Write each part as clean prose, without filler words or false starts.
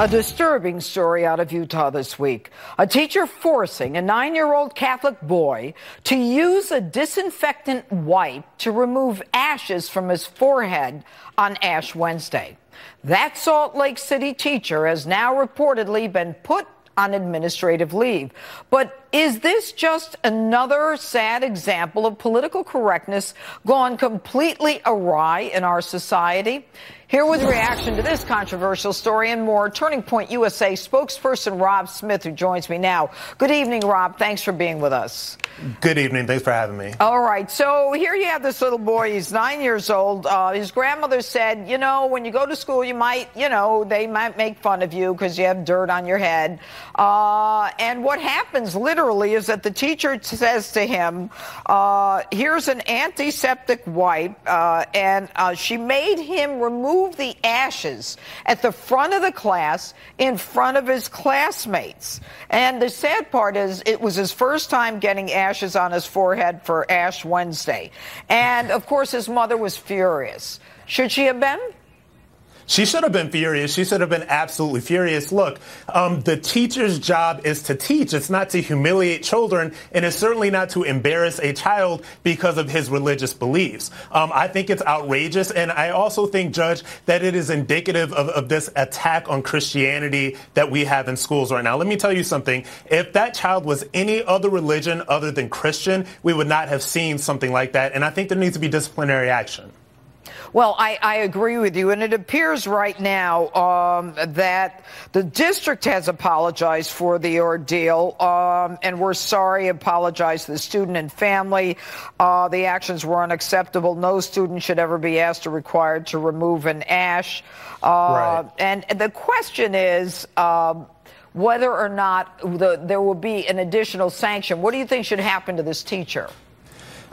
A disturbing story out of Utah this week. A teacher forcing a 9-year-old Catholic boy to use a disinfectant wipe to remove ashes from his forehead on Ash Wednesday. That Salt Lake City teacher has now reportedly been put on administrative leave. But is this just another sad example of political correctness gone completely awry in our society? Here with reaction to this controversial story and more, Turning Point USA spokesperson Rob Smith, who joins me now. Good evening, Rob. Thanks for being with us. Good evening. Thanks for having me. All right. So here you have this little boy. He's 9 years old. His grandmother said, you know, when you go to school, you might, they might make fun of you because you have dirt on your head. And what happens literally is that the teacher says to him, here's an antiseptic wipe. And she made him remove the ashes at the front of the class in front of his classmates. And the sad part is it was his first time getting ashes on his forehead for Ash Wednesday. And, of course, his mother was furious. Should she have been? She should have been furious. She should have been absolutely furious. Look, the teacher's job is to teach. It's not to humiliate children, and it's certainly not to embarrass a child because of his religious beliefs. I think it's outrageous, and I also think, Judge, that it is indicative of this attack on Christianity that we have in schools right now. Let me tell you something. If that child was any other religion other than Christian, we would not have seen something like that, and I think there needs to be disciplinary action. Well, I agree with you, and it appears right now that the district has apologized for the ordeal, and we're sorry, apologize to the student and family. The actions were unacceptable. No student should ever be asked or required to remove an ash. Right. And the question is whether or not there will be an additional sanction. What do you think should happen to this teacher?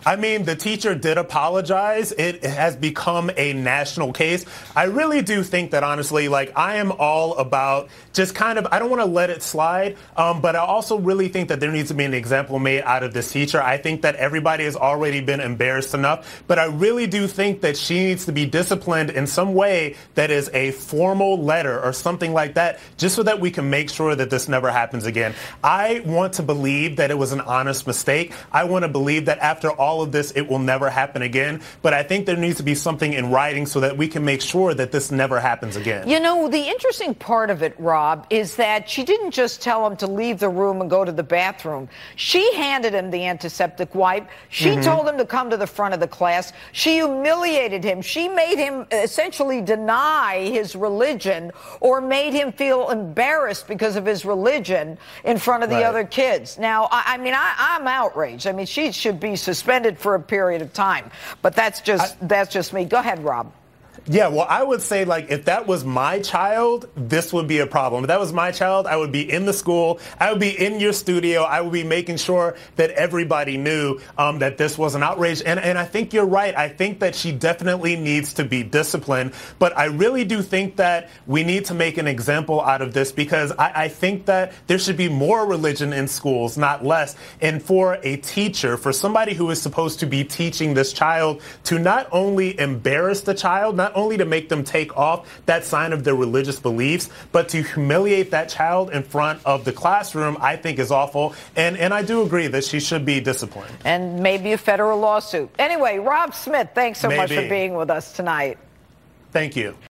I mean, the teacher did apologize. It has become a national case. I really do think that, honestly, I am all about just kind of, I don't want to let it slide, but I also really think that there needs to be an example made out of this teacher. I think that everybody has already been embarrassed enough, but I really do think that she needs to be disciplined in some way that is a formal letter or something like that, just so that we can make sure that this never happens again. I want to believe that it was an honest mistake. I want to believe that after all of this, it will never happen again. But I think there needs to be something in writing so that we can make sure that this never happens again. You know, the interesting part of it, Rob, is that she didn't just tell him to leave the room and go to the bathroom. She handed him the antiseptic wipe. She told him to come to the front of the class. She humiliated him. She made him essentially deny his religion or made him feel embarrassed because of his religion in front of the other kids. Now, I'm outraged. I mean, she should be suspended for a period of time. But that's just me. Go ahead, Rob. Yeah, well, I would say, if that was my child, this would be a problem. If that was my child, I would be in the school. I would be in your studio. I would be making sure that everybody knew that this was an outrage. And I think you're right. I think that she definitely needs to be disciplined. But I really do think that we need to make an example out of this because I think that there should be more religion in schools, not less. And for a teacher, for somebody who is supposed to be teaching this child, to not only embarrass the child, not only to make them take off that sign of their religious beliefs, but to humiliate that child in front of the classroom, I think is awful. And I do agree that she should be disciplined. And maybe a federal lawsuit. Anyway, Rob Smith, thanks so much for being with us tonight. Thank you.